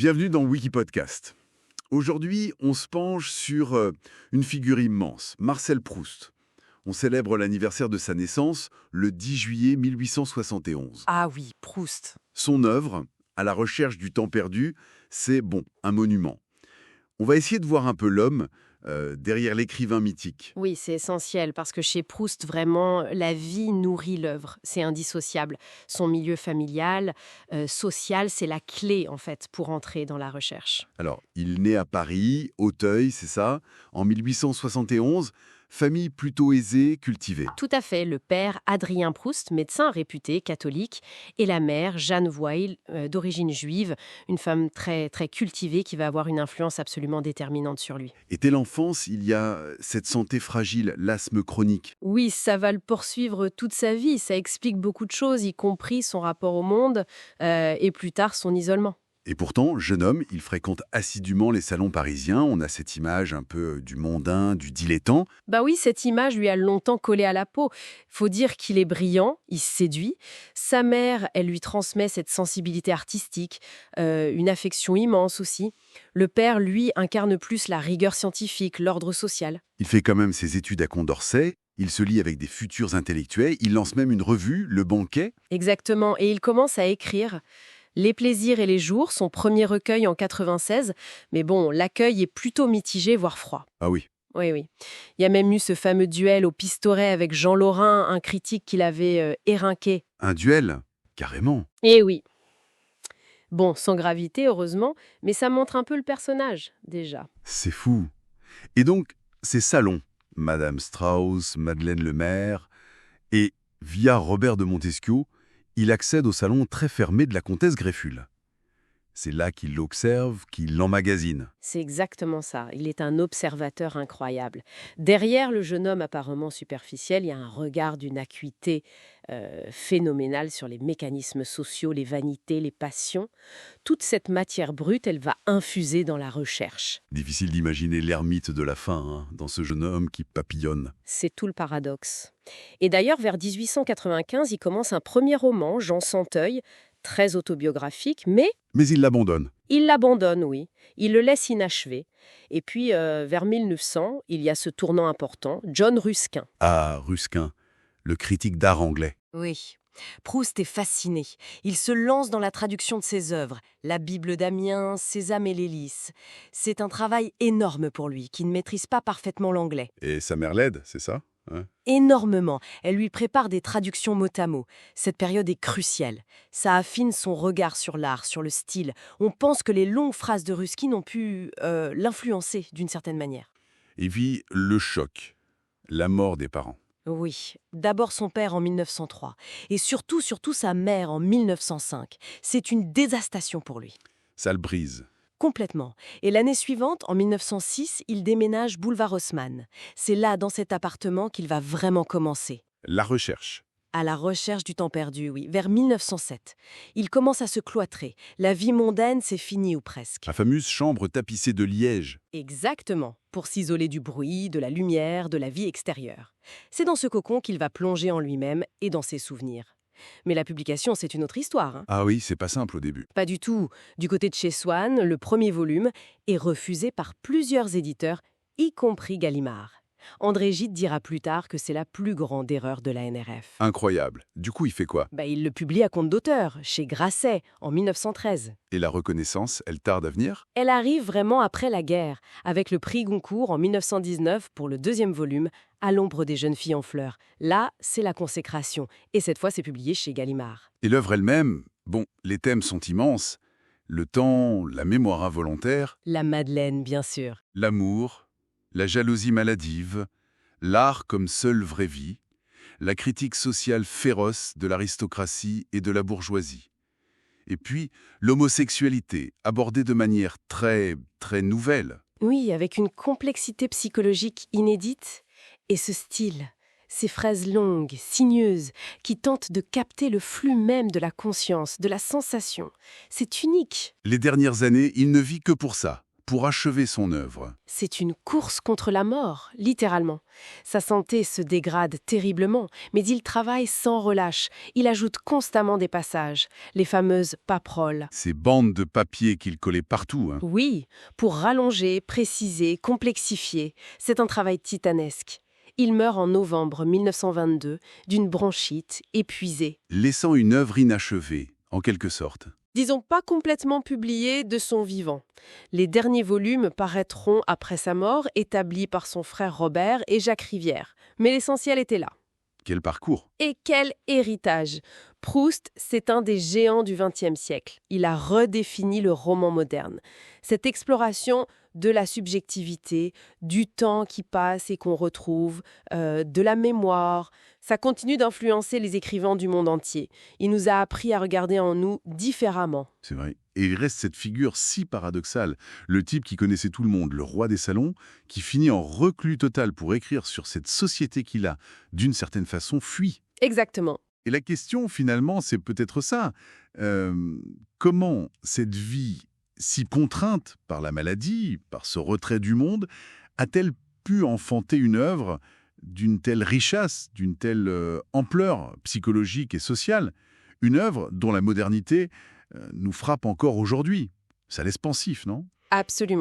Bienvenue dans Wikipodcast. Aujourd'hui, on se penche sur une figure immense, Marcel Proust. On célèbre l'anniversaire de sa naissance le 10 juillet 1871. Ah oui, Proust. Son œuvre, À la recherche du temps perdu, c'est, un monument. On va essayer de voir un peu l'homme derrière l'écrivain mythique. Oui, c'est essentiel parce que chez Proust, vraiment, la vie nourrit l'œuvre. C'est indissociable. Son milieu familial, social, c'est la clé, en fait, pour entrer dans la recherche. Alors, il naît à Paris, Auteuil, c'est ça, en 1871, famille plutôt aisée, cultivée. Tout à fait. Le père, Adrien Proust, médecin réputé, catholique, et la mère, Jeanne Voile, d'origine juive, une femme très, très cultivée qui va avoir une influence absolument déterminante sur lui. Et dès l'enfance, il y a cette santé fragile, l'asthme chronique. Oui, ça va le poursuivre toute sa vie. Ça explique beaucoup de choses, y compris son rapport au monde et plus tard son isolement. Et pourtant, jeune homme, il fréquente assidûment les salons parisiens. On a cette image un peu du mondain, du dilettant. Bah oui, cette image lui a longtemps collé à la peau. Faut dire qu'il est brillant, il séduit. Sa mère, elle lui transmet cette sensibilité artistique, une affection immense aussi. Le père, lui, incarne plus la rigueur scientifique, l'ordre social. Il fait quand même ses études à Condorcet. Il se lie avec des futurs intellectuels. Il lance même une revue, Le Banquet. Exactement, et il commence à écrire. Les plaisirs et les jours, son premier recueil en 96, mais bon, l'accueil est plutôt mitigé, voire froid. Ah oui. Oui, oui. Il y a même eu ce fameux duel au pistolet avec Jean Lorrain, un critique qu'il avait éreinqué. Un duel. Carrément. Eh oui. Bon, sans gravité, heureusement, mais ça montre un peu le personnage, déjà. C'est fou. Et donc, ces salons, Madame Strauss, Madeleine Lemaire, et via Robert de Montesquieu, il accède au salon très fermé de la comtesse Greffule. C'est là qu'il l'observe, qu'il l'emmagasine. C'est exactement ça. Il est un observateur incroyable. Derrière le jeune homme apparemment superficiel, il y a un regard d'une acuité phénoménale sur les mécanismes sociaux, les vanités, les passions. Toute cette matière brute, elle va infuser dans la recherche. Difficile d'imaginer l'ermite de la fin, dans ce jeune homme qui papillonne. C'est tout le paradoxe. Et d'ailleurs, vers 1895, il commence un premier roman, Jean Santeuil, très autobiographique, mais Mais il l'abandonne. il l'abandonne, oui. Il le laisse inachevé. Et puis, vers 1900, il y a ce tournant important, John Ruskin. Ah, Ruskin, le critique d'art anglais. Oui. Proust est fasciné. Il se lance dans la traduction de ses œuvres, la Bible d'Amiens, Sésame et l'Hélice. C'est un travail énorme pour lui, qui ne maîtrise pas parfaitement l'anglais. Et sa mère l'aide, c'est ça Énormément. Elle lui prépare des traductions mot à mot. Cette période est cruciale. Ça affine son regard sur l'art, sur le style. On pense que les longues phrases de Ruskin ont pu l'influencer d'une certaine manière. Et vit le choc, la mort des parents. Oui, d'abord son père en 1903 et surtout sa mère en 1905. C'est une dévastation pour lui. Ça le brise. Complètement. Et l'année suivante, en 1906, il déménage boulevard Haussmann. C'est là, dans cet appartement, qu'il va vraiment commencer. La recherche. À la recherche du temps perdu, oui, vers 1907. Il commence à se cloîtrer. La vie mondaine, c'est fini ou presque. La fameuse chambre tapissée de liège. Exactement, pour s'isoler du bruit, de la lumière, de la vie extérieure. C'est dans ce cocon qu'il va plonger en lui-même et dans ses souvenirs. Mais la publication, c'est une autre histoire. Ah oui, c'est pas simple au début. Pas du tout. Du côté de chez Swann, le premier volume est refusé par plusieurs éditeurs, y compris Gallimard. André Gide dira plus tard que c'est la plus grande erreur de la NRF. Incroyable. Du coup, il fait quoi? Il le publie à compte d'auteur, chez Grasset, en 1913. Et la reconnaissance, elle tarde à venir? Elle arrive vraiment après la guerre, avec le prix Goncourt en 1919 pour le deuxième volume, À l'ombre des jeunes filles en fleurs. Là, c'est la consécration. Et cette fois, c'est publié chez Gallimard. Et l'œuvre elle-même, les thèmes sont immenses. Le temps, la mémoire involontaire, La Madeleine, bien sûr. l'amour, la jalousie maladive, l'art comme seule vraie vie, la critique sociale féroce de l'aristocratie et de la bourgeoisie. Et puis, l'homosexualité, abordée de manière très, très nouvelle. Oui, avec une complexité psychologique inédite. Et ce style, ces phrases longues, sinueuses, qui tentent de capter le flux même de la conscience, de la sensation. C'est unique. Les dernières années, il ne vit que pour ça, pour achever son œuvre. C'est une course contre la mort, littéralement. Sa santé se dégrade terriblement, mais il travaille sans relâche. Il ajoute constamment des passages, les fameuses paperoles. Ces bandes de papier qu'il collait partout. Oui, pour rallonger, préciser, complexifier. C'est un travail titanesque. Il meurt en novembre 1922 d'une bronchite, épuisé. Laissant une œuvre inachevée, en quelque sorte. Disons pas complètement publié de son vivant. Les derniers volumes paraîtront après sa mort, établis par son frère Robert et Jacques Rivière. Mais l'essentiel était là. Quel parcours! Et quel héritage! Proust, c'est un des géants du XXe siècle. Il a redéfini le roman moderne. Cette exploration de la subjectivité, du temps qui passe et qu'on retrouve, de la mémoire, ça continue d'influencer les écrivains du monde entier. Il nous a appris à regarder en nous différemment. C'est vrai. Et il reste cette figure si paradoxale, le type qui connaissait tout le monde, le roi des salons, qui finit en reclus total pour écrire sur cette société qu'il a, d'une certaine façon, fui. Exactement. Et la question, finalement, c'est peut-être ça. Comment cette vie si contrainte par la maladie, par ce retrait du monde, a-t-elle pu enfanter une œuvre d'une telle richesse, d'une telle ampleur psychologique et sociale, une œuvre dont la modernité nous frappe encore aujourd'hui? Ça laisse pensif, non? Absolument.